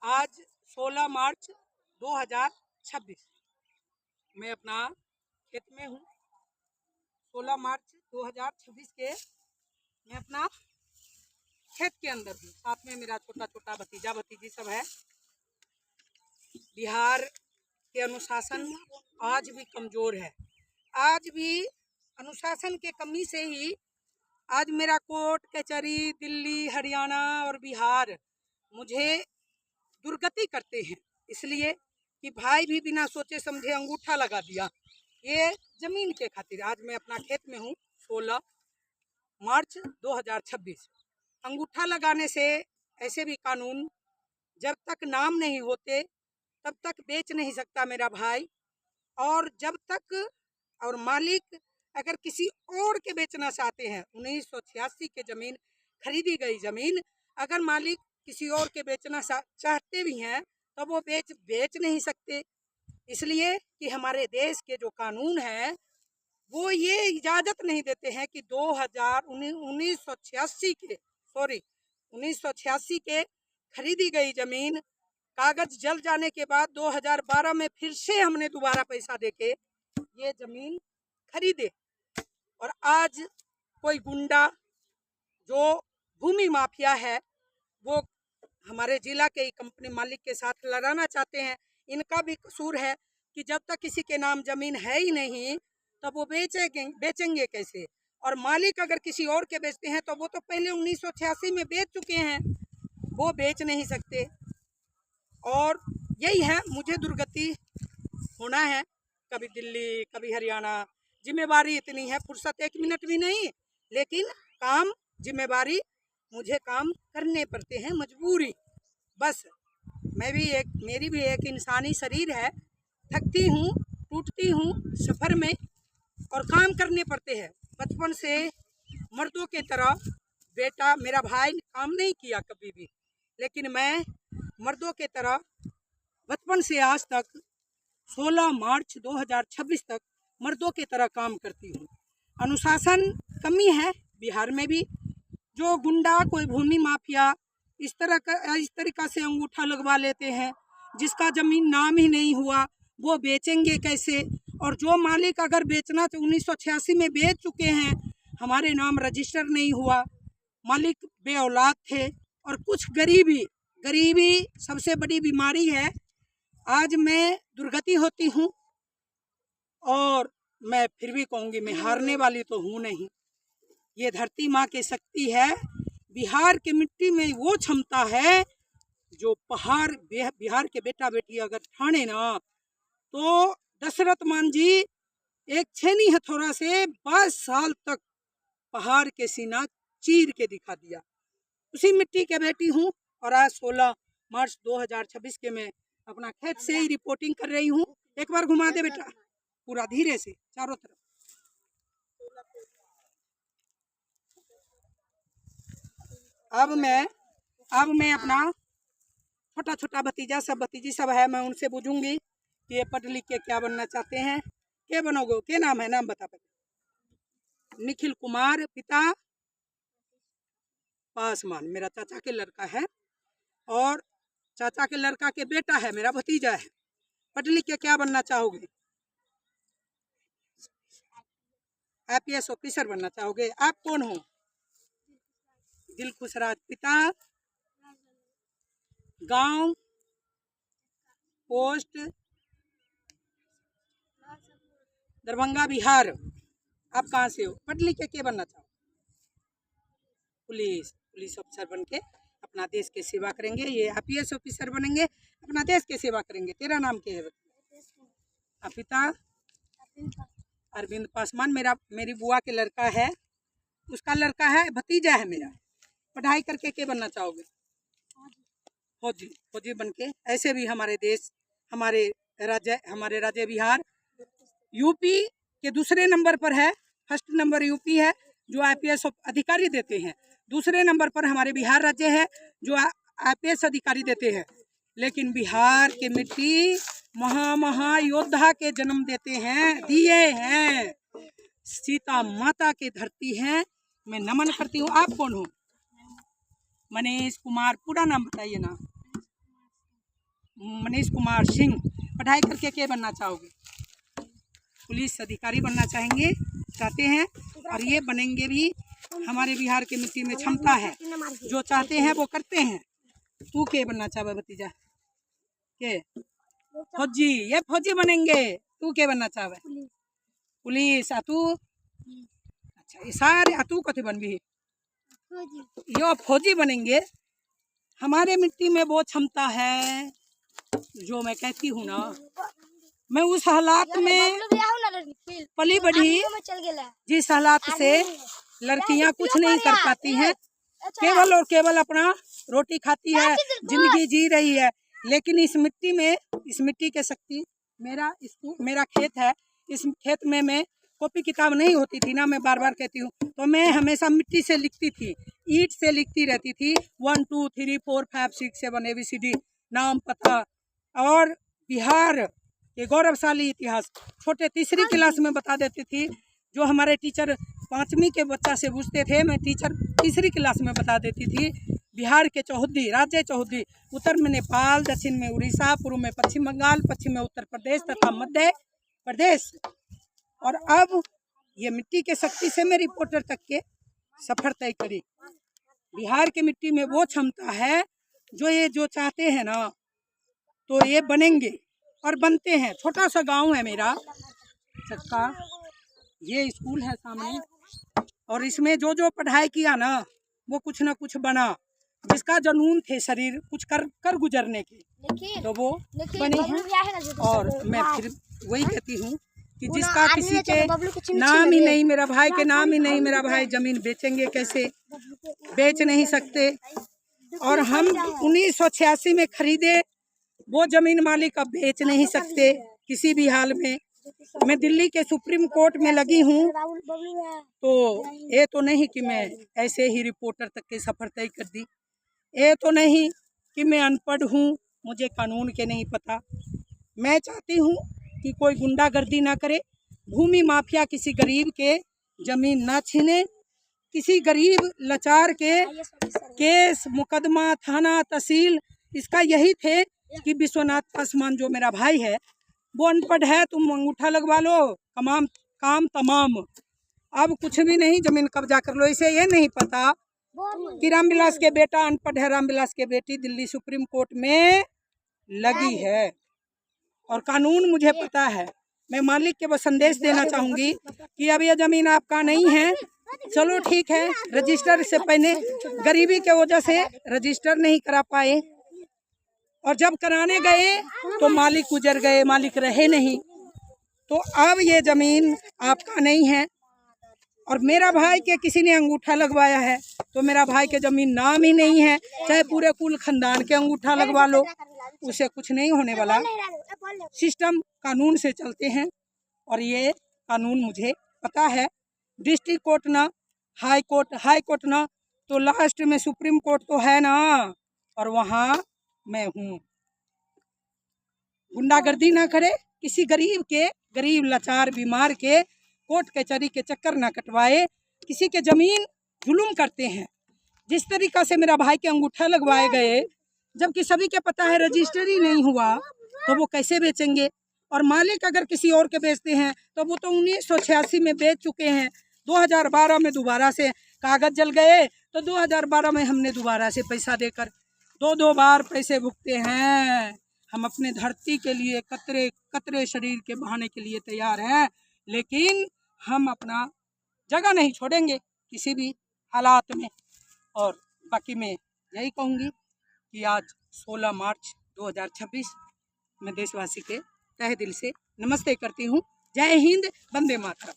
आज 16 मार्च 2026 मैं अपना खेत में हूँ। 16 मार्च 2026 के मैं अपना खेत के अंदर हूँ। साथ में मेरा छोटा छोटा भतीजा भतीजी सब है। बिहार के अनुशासन आज भी कमज़ोर है। आज भी अनुशासन के कमी से ही आज मेरा कोर्ट कचहरी दिल्ली हरियाणा और बिहार मुझे दुर्गति करते हैं, इसलिए कि भाई भी बिना सोचे समझे अंगूठा लगा दिया ये जमीन के खातिर। आज मैं अपना खेत में हूँ। 16 मार्च 2026 अंगूठा लगाने से ऐसे भी कानून जब तक नाम नहीं होते तब तक बेच नहीं सकता मेरा भाई, और जब तक और मालिक अगर किसी और के बेचना चाहते हैं 1986 के जमीन खरीदी गई जमीन अगर मालिक किसी और के बेचना चाहते भी हैं तो वो बेच नहीं सकते, इसलिए कि हमारे देश के जो कानून है वो ये इजाज़त नहीं देते हैं कि 1986 के खरीदी गई जमीन कागज जल जाने के बाद 2012 में फिर से हमने दोबारा पैसा देके ये जमीन खरीदे। और आज कोई गुंडा जो भूमि माफिया है वो हमारे जिला के कंपनी मालिक के साथ लड़ाना चाहते हैं। इनका भी कसूर है कि जब तक किसी के नाम जमीन है ही नहीं तब वो बेचेंगे कैसे। और मालिक अगर किसी और के बेचते हैं तो वो तो पहले 1986 में बेच चुके हैं, वो बेच नहीं सकते। और यही है, मुझे दुर्गति होना है, कभी दिल्ली कभी हरियाणा। जिम्मेवारी इतनी है, फुर्सत एक मिनट भी नहीं, लेकिन काम जिम्मेवारी मुझे काम करने पड़ते हैं, मजबूरी। बस मेरी भी एक इंसानी शरीर है, थकती हूँ टूटती हूँ सफ़र में और काम करने पड़ते हैं। बचपन से मर्दों के तरह बेटा मेरा भाई काम नहीं किया कभी भी, लेकिन मैं मर्दों के तरह बचपन से आज तक 16 मार्च 2026 तक मर्दों के तरह काम करती हूँ। अनुशासन कमी है बिहार में भी। जो गुंडा कोई भूमि माफिया इस तरीक़ा से अंगूठा लगवा लेते हैं, जिसका ज़मीन नाम ही नहीं हुआ वो बेचेंगे कैसे। और जो मालिक अगर बेचना तो 1986 में बेच चुके हैं, हमारे नाम रजिस्टर नहीं हुआ, मालिक बे औलाद थे। और कुछ गरीबी सबसे बड़ी बीमारी है। आज मैं दुर्गति होती हूँ और मैं फिर भी कहूँगी मैं हारने वाली तो हूँ नहीं। ये धरती माँ की शक्ति है। बिहार की मिट्टी में वो क्षमता है जो बिहार के बेटा बेटी अगर ठाने ना तो दशरथ मान जी एक छेनी हथौड़ा से 22 साल तक पहाड़ के सीना चीर के दिखा दिया। उसी मिट्टी के बेटी हूँ और आज 16 मार्च 2026 के मैं अपना खेत से ही रिपोर्टिंग कर रही हूँ। एक बार घुमा दे बेटा पूरा धीरे से चारों तरफ। अब मैं अपना छोटा छोटा भतीजा सब भतीजी सब है, मैं उनसे पूछूंगी कि ये पढ़ लिख के क्या बनना चाहते हैं। क्या बनोगे, क्या नाम है, नाम बता। निखिल कुमार, पिता पासवान, मेरा चाचा के लड़का है और चाचा के लड़का के बेटा है, मेरा भतीजा है। पढ़ लिख के क्या बनना चाहोगे? IPS ऑफिसर बनना चाहोगे। आप कौन हो? दिलखुश राज, पिता गांव पोस्ट दरभंगा बिहार। आप कहाँ से हो? पढ़ लिख के क्या बनना चाहो? पुलिस ऑफिसर बन के अपना देश की सेवा करेंगे। ये IPS ऑफिसर बनेंगे, अपना देश की सेवा करेंगे। तेरा नाम क्या है? पिता अरविंद पासवान, मेरी बुआ के लड़का है, उसका लड़का है, भतीजा है मेरा। पढ़ाई करके क्या बनना चाहोगे? फौजी बन के। ऐसे भी हमारे देश हमारे राज्य बिहार यूपी के दूसरे नंबर पर है। फर्स्ट नंबर यूपी है जो IPS अधिकारी देते हैं, दूसरे नंबर पर हमारे बिहार राज्य है जो IPS अधिकारी देते हैं। लेकिन बिहार की मिट्टी महा योद्धा के जन्म दिए हैं। सीता माता की धरती है, मैं नमन करती हूँ। आप कौन हो? मनीष कुमार, पूरा नाम बताइए ना। मनीष कुमार सिंह। पढ़ाई करके क्या बनना चाहोगे? पुलिस अधिकारी बनना चाहते हैं, और ये बनेंगे भी। हमारे बिहार के मिट्टी में क्षमता है, जो चाहते हैं वो करते हैं। तू क्या बनना चाहे भतीजा? के फौजी, ये फौजी बनेंगे। तू क्या बनना चाहे? पुलिस। आ तू? अच्छा, ये सारे। आ तू कथी बनबी? यो फौजी बनेंगे। हमारे मिट्टी में वो क्षमता है, जो मैं कहती हूँ ना, मैं उस हालात में पली बढ़ी, जिस हालात से लड़कियां कुछ नहीं कर पाती हैं, केवल और केवल अपना रोटी खाती है, जिंदगी जी रही है। लेकिन इस मिट्टी में, इस मिट्टी के शक्ति, मेरा खेत है, इस खेत में मैं कॉपी किताब नहीं होती थी ना, मैं बार बार कहती हूँ, तो मैं हमेशा मिट्टी से लिखती थी, ईंट से लिखती रहती थी। 1 2 3 4 5 6 7 ABCD, नाम पता और बिहार के गौरवशाली इतिहास छोटे तीसरी क्लास में बता देती थी। जो हमारे टीचर 5वीं के बच्चा से पूछते थे, मैं टीचर तीसरी क्लास में बता देती थी। बिहार के चौहद्दी, राज्य चौहद्दी, उत्तर में नेपाल, दक्षिण में उड़ीसा, पूर्व में पश्चिम बंगाल, पश्चिम में उत्तर प्रदेश तथा मध्य प्रदेश। और अब ये मिट्टी के शक्ति से मैं रिपोर्टर तक के सफर तय करी। बिहार की मिट्टी में वो क्षमता है, जो चाहते हैं ना, तो ये बनेंगे और बनते हैं। छोटा सा गांव है मेरा चक्का, ये स्कूल है सामने, और इसमें जो पढ़ाई किया ना, वो कुछ ना कुछ बना। जिसका जुनून थे शरीर कुछ कर गुजरने के, तो वो बने हैं। और मैं फिर वही कहती हूँ कि जिसका किसी के नाम ही नहीं, मेरा भाई के नाम ही नहीं, मेरा भाई जमीन बेचेंगे कैसे? बेच नहीं सकते। और हम 1986 में खरीदे वो जमीन मालिक अब बेच नहीं सकते किसी भी हाल में। मैं दिल्ली के सुप्रीम कोर्ट में लगी हूँ, तो ये तो नहीं कि मैं ऐसे ही रिपोर्टर तक के सफर तय कर दी। ये तो नहीं कि मैं अनपढ़ हूँ, मुझे कानून के नहीं पता। मैं चाहती हूँ कि कोई गुंडागर्दी ना करे, भूमि माफिया किसी गरीब के जमीन ना छीने, किसी गरीब लाचार के केस मुकदमा थाना तहसील। इसका यही थे कि विश्वनाथ पासवान जो मेरा भाई है, वो अनपढ़ है, तुम अंगूठा लगवा लो, काम तमाम। अब कुछ भी नहीं, जमीन कब्जा कर लो। इसे ये नहीं पता कि रामविलास के बेटा अनपढ़ है, रामविलास के बेटी दिल्ली सुप्रीम कोर्ट में लगी है, और कानून मुझे पता है। मैं मालिक के बस संदेश देना चाहूँगी कि अब ये ज़मीन आपका नहीं है, चलो ठीक है। रजिस्टर से पहले गरीबी के वजह से रजिस्टर नहीं करा पाए, और जब कराने गए तो मालिक गुजर गए, मालिक रहे नहीं। तो अब ये ज़मीन आपका नहीं है, और मेरा भाई के किसी ने अंगूठा लगवाया है, तो मेरा भाई के ज़मीन नाम ही नहीं है। चाहे पूरे कुल खानदान के अंगूठा लगवा लो, उसे कुछ नहीं होने वाला। सिस्टम कानून से चलते हैं, और ये कानून मुझे पता है। डिस्ट्रिक्ट कोर्ट ना हाई कोर्ट ना तो लास्ट में सुप्रीम कोर्ट तो है ना, और वहाँ मैं हूँ। गुंडागर्दी ना करे, किसी गरीब लाचार बीमार के कोर्ट कचहरी के चक्कर ना कटवाए, किसी के जमीन जुलूम करते हैं। जिस तरीका से मेरा भाई के अंगूठा लगवाए गए, जबकि सभी के पता है रजिस्टर ही नहीं हुआ, तो वो कैसे बेचेंगे? और मालिक अगर किसी और के बेचते हैं तो वो तो 1986 में बेच चुके हैं। 2012 में दोबारा से कागज जल गए, तो 2012 में हमने दोबारा से पैसा देकर 2 बार पैसे भुगते हैं। हम अपने धरती के लिए कतरे शरीर के बहाने के लिए तैयार हैं, लेकिन हम अपना जगह नहीं छोड़ेंगे किसी भी हालात में। और बाकी मैं यही कहूँगी कि आज 16 मार्च 2026 मैं देशवासी के तहे दिल से नमस्ते करती हूँ। जय हिंद, वंदे मातरम।